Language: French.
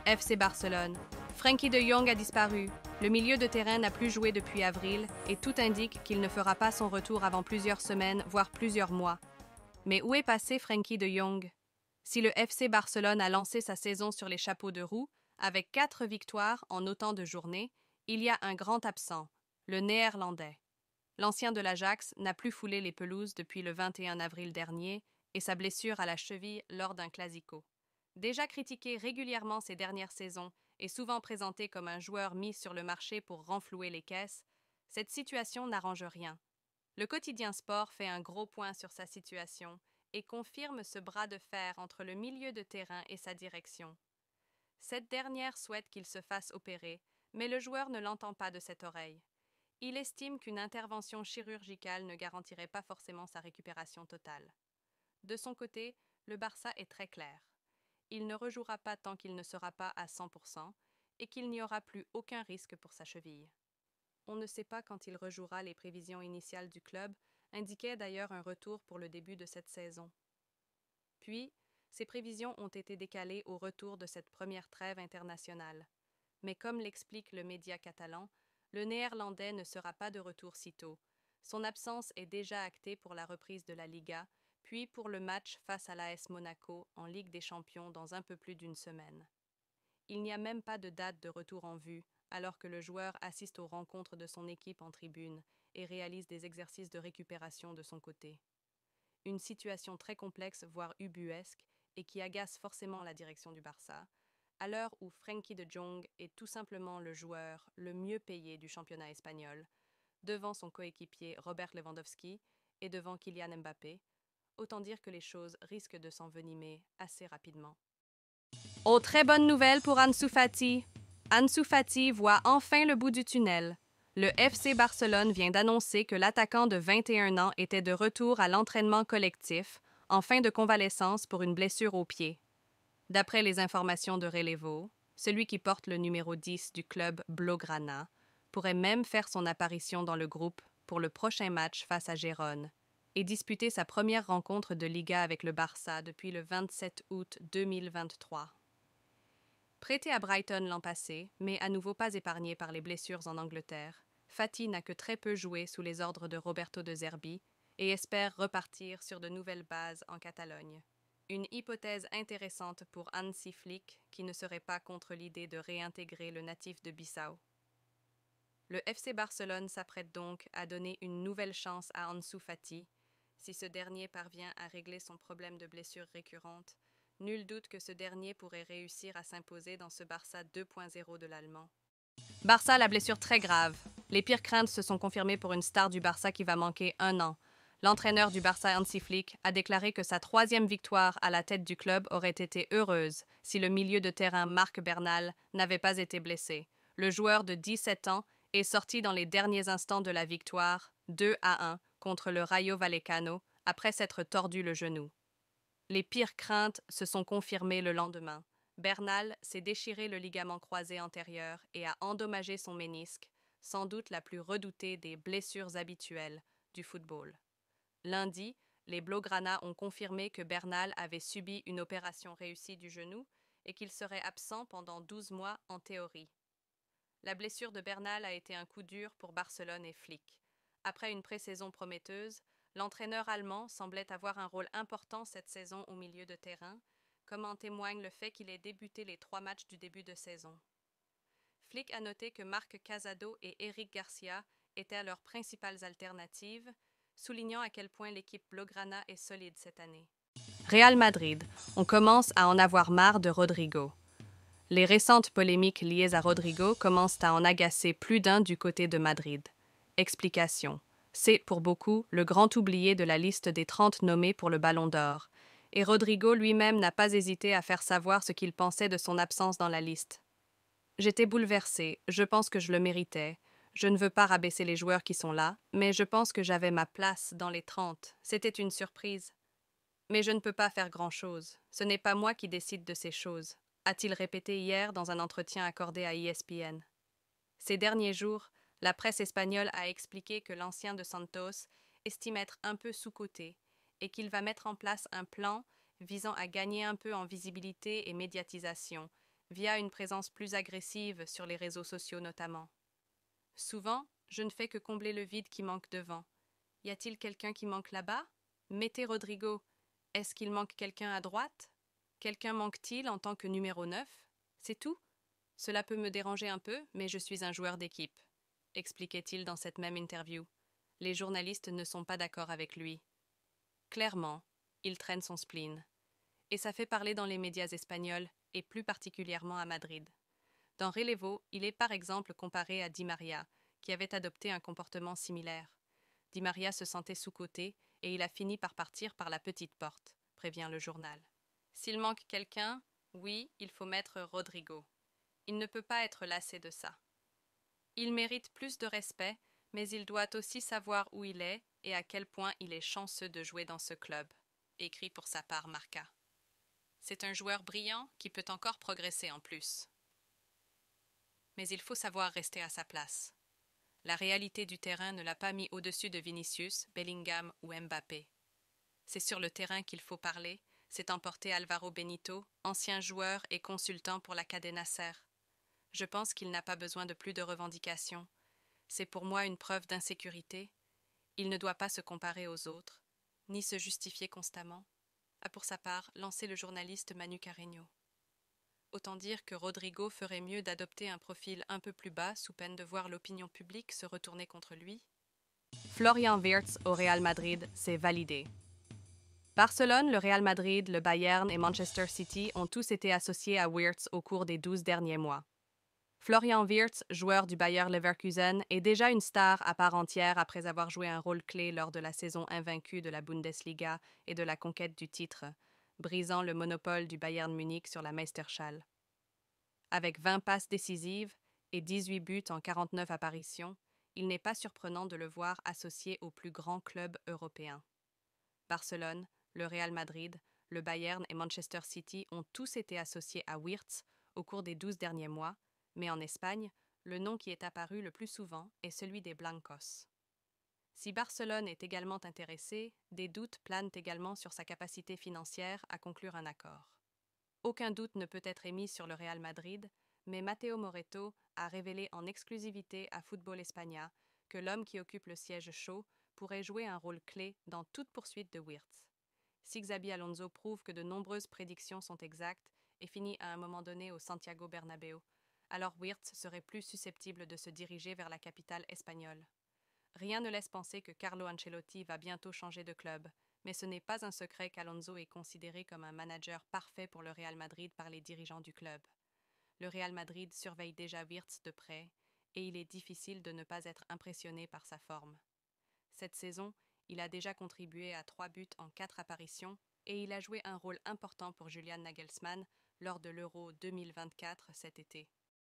FC Barcelone. Frenkie de Jong a disparu. Le milieu de terrain n'a plus joué depuis avril et tout indique qu'il ne fera pas son retour avant plusieurs semaines, voire plusieurs mois. Mais où est passé Frenkie de Jong? Si le FC Barcelone a lancé sa saison sur les chapeaux de roue, avec 4 victoires en autant de journées, il y a un grand absent, le Néerlandais. L'ancien de l'Ajax n'a plus foulé les pelouses depuis le 21 avril dernier et sa blessure à la cheville lors d'un classico. Déjà critiqué régulièrement ces dernières saisons et souvent présenté comme un joueur mis sur le marché pour renflouer les caisses, cette situation n'arrange rien. Le quotidien sport fait un gros point sur sa situation et confirme ce bras de fer entre le milieu de terrain et sa direction. Cette dernière souhaite qu'il se fasse opérer, mais le joueur ne l'entend pas de cette oreille. Il estime qu'une intervention chirurgicale ne garantirait pas forcément sa récupération totale. De son côté, le Barça est très clair. Il ne rejouera pas tant qu'il ne sera pas à 100% et qu'il n'y aura plus aucun risque pour sa cheville. On ne sait pas quand il rejouera. Les prévisions initiales du club indiquaient d'ailleurs un retour pour le début de cette saison. Puis, ces prévisions ont été décalées au retour de cette première trêve internationale. Mais comme l'explique le média catalan, le Néerlandais ne sera pas de retour sitôt. Son absence est déjà actée pour la reprise de la Liga, puis pour le match face à l'AS Monaco en Ligue des Champions dans un peu plus d'une semaine. Il n'y a même pas de date de retour en vue, alors que le joueur assiste aux rencontres de son équipe en tribune et réalise des exercices de récupération de son côté. Une situation très complexe, voire ubuesque, et qui agace forcément la direction du Barça, à l'heure où Frenkie de Jong est tout simplement le joueur le mieux payé du championnat espagnol, devant son coéquipier Robert Lewandowski et devant Kylian Mbappé. Autant dire que les choses risquent de s'envenimer assez rapidement. Oh, très bonne nouvelle pour Ansu Fati. Ansu Fati voit enfin le bout du tunnel. Le FC Barcelone vient d'annoncer que l'attaquant de 21 ans était de retour à l'entraînement collectif, en fin de convalescence pour une blessure au pied. D'après les informations de Relevo, celui qui porte le numéro 10 du club Blaugrana pourrait même faire son apparition dans le groupe pour le prochain match face à Gérone et disputer sa première rencontre de Liga avec le Barça depuis le 27 août 2023. Prêté à Brighton l'an passé, mais à nouveau pas épargné par les blessures en Angleterre, Fati n'a que très peu joué sous les ordres de Roberto De Zerbi et espère repartir sur de nouvelles bases en Catalogne. Une hypothèse intéressante pour Hansi Flick, qui ne serait pas contre l'idée de réintégrer le natif de Bissau. Le FC Barcelone s'apprête donc à donner une nouvelle chance à Ansu Fati. Si ce dernier parvient à régler son problème de blessure récurrente, nul doute que ce dernier pourrait réussir à s'imposer dans ce Barça 2.0 de l'Allemand. Barça, la blessure très grave. Les pires craintes se sont confirmées pour une star du Barça qui va manquer 1 an. L'entraîneur du Barça, Hansi Flick, a déclaré que sa 3e victoire à la tête du club aurait été heureuse si le milieu de terrain Marc Bernal n'avait pas été blessé. Le joueur de 17 ans est sorti dans les derniers instants de la victoire, 2-1, contre le Rayo Vallecano, après s'être tordu le genou. Les pires craintes se sont confirmées le lendemain. Bernal s'est déchiré le ligament croisé antérieur et a endommagé son ménisque, sans doute la plus redoutée des blessures habituelles du football. Lundi, les Blaugrana ont confirmé que Bernal avait subi une opération réussie du genou et qu'il serait absent pendant 12 mois en théorie. La blessure de Bernal a été un coup dur pour Barcelone et Flick. Après une pré-saison prometteuse, l'entraîneur allemand semblait avoir un rôle important cette saison au milieu de terrain, comme en témoigne le fait qu'il ait débuté les 3 matchs du début de saison. Flick a noté que Marc Casado et Eric Garcia étaient leurs principales alternatives, soulignant à quel point l'équipe Blaugrana est solide cette année. Real Madrid, on commence à en avoir marre de Rodrigo. Les récentes polémiques liées à Rodrigo commencent à en agacer plus d'un du côté de Madrid. Explication. C'est, pour beaucoup, le grand oublié de la liste des 30 nommés pour le Ballon d'Or. Et Rodrigo lui-même n'a pas hésité à faire savoir ce qu'il pensait de son absence dans la liste. J'étais bouleversée, je pense que je le méritais. Je ne veux pas rabaisser les joueurs qui sont là, mais je pense que j'avais ma place dans les 30. C'était une surprise. Mais je ne peux pas faire grand-chose. Ce n'est pas moi qui décide de ces choses, a-t-il répété hier dans un entretien accordé à ESPN. Ces derniers jours, la presse espagnole a expliqué que l'ancien de Santos estime être un peu sous-coté et qu'il va mettre en place un plan visant à gagner un peu en visibilité et médiatisation, via une présence plus agressive sur les réseaux sociaux notamment. Souvent, je ne fais que combler le vide qui manque devant. Y a-t-il quelqu'un qui manque là-bas? Mettez Rodrigo. Est-ce qu'il manque quelqu'un à droite? Quelqu'un manque-t-il en tant que numéro 9? C'est tout? Cela peut me déranger un peu, mais je suis un joueur d'équipe, expliquait-il dans cette même interview. Les journalistes ne sont pas d'accord avec lui. Clairement, il traîne son spleen. Et ça fait parler dans les médias espagnols, et plus particulièrement à Madrid. Dans Relevo, il est par exemple comparé à Di Maria, qui avait adopté un comportement similaire. Di Maria se sentait sous-coté et il a fini par partir par la petite porte, prévient le journal. S'il manque quelqu'un, oui, il faut mettre Rodrigo. Il ne peut pas être lassé de ça. Il mérite plus de respect, mais il doit aussi savoir où il est et à quel point il est chanceux de jouer dans ce club, écrit pour sa part Marca. C'est un joueur brillant qui peut encore progresser en plus. Mais il faut savoir rester à sa place. La réalité du terrain ne l'a pas mis au-dessus de Vinicius, Bellingham ou Mbappé. C'est sur le terrain qu'il faut parler, s'est emporté Alvaro Benito, ancien joueur et consultant pour la Cadena Ser. Je pense qu'il n'a pas besoin de plus de revendications. C'est pour moi une preuve d'insécurité. Il ne doit pas se comparer aux autres, ni se justifier constamment, a pour sa part lancé le journaliste Manu Carreño. Autant dire que Rodrigo ferait mieux d'adopter un profil un peu plus bas sous peine de voir l'opinion publique se retourner contre lui. Florian Wirtz au Real Madrid, c'est validé. Barcelone, le Real Madrid, le Bayern et Manchester City ont tous été associés à Wirtz au cours des 12 derniers mois. Florian Wirtz, joueur du Bayer Leverkusen, est déjà une star à part entière après avoir joué un rôle clé lors de la saison invaincue de la Bundesliga et de la conquête du titre, brisant le monopole du Bayern Munich sur la Meisterschale. Avec 20 passes décisives et 18 buts en 49 apparitions, il n'est pas surprenant de le voir associé aux plus grands clubs européens. Barcelone, le Real Madrid, le Bayern et Manchester City ont tous été associés à Wirtz au cours des 12 derniers mois, mais en Espagne, le nom qui est apparu le plus souvent est celui des Blancos. Si Barcelone est également intéressé, des doutes planent également sur sa capacité financière à conclure un accord. Aucun doute ne peut être émis sur le Real Madrid, mais Matteo Moretto a révélé en exclusivité à Football España que l'homme qui occupe le siège chaud pourrait jouer un rôle clé dans toute poursuite de Wirtz. Si Xabi Alonso prouve que de nombreuses prédictions sont exactes et finit à un moment donné au Santiago Bernabéu, alors Wirtz serait plus susceptible de se diriger vers la capitale espagnole. Rien ne laisse penser que Carlo Ancelotti va bientôt changer de club, mais ce n'est pas un secret qu'Alonso est considéré comme un manager parfait pour le Real Madrid par les dirigeants du club. Le Real Madrid surveille déjà Wirtz de près, et il est difficile de ne pas être impressionné par sa forme. Cette saison, il a déjà contribué à 3 buts en 4 apparitions, et il a joué un rôle important pour Julian Nagelsmann lors de l'Euro 2024 cet été.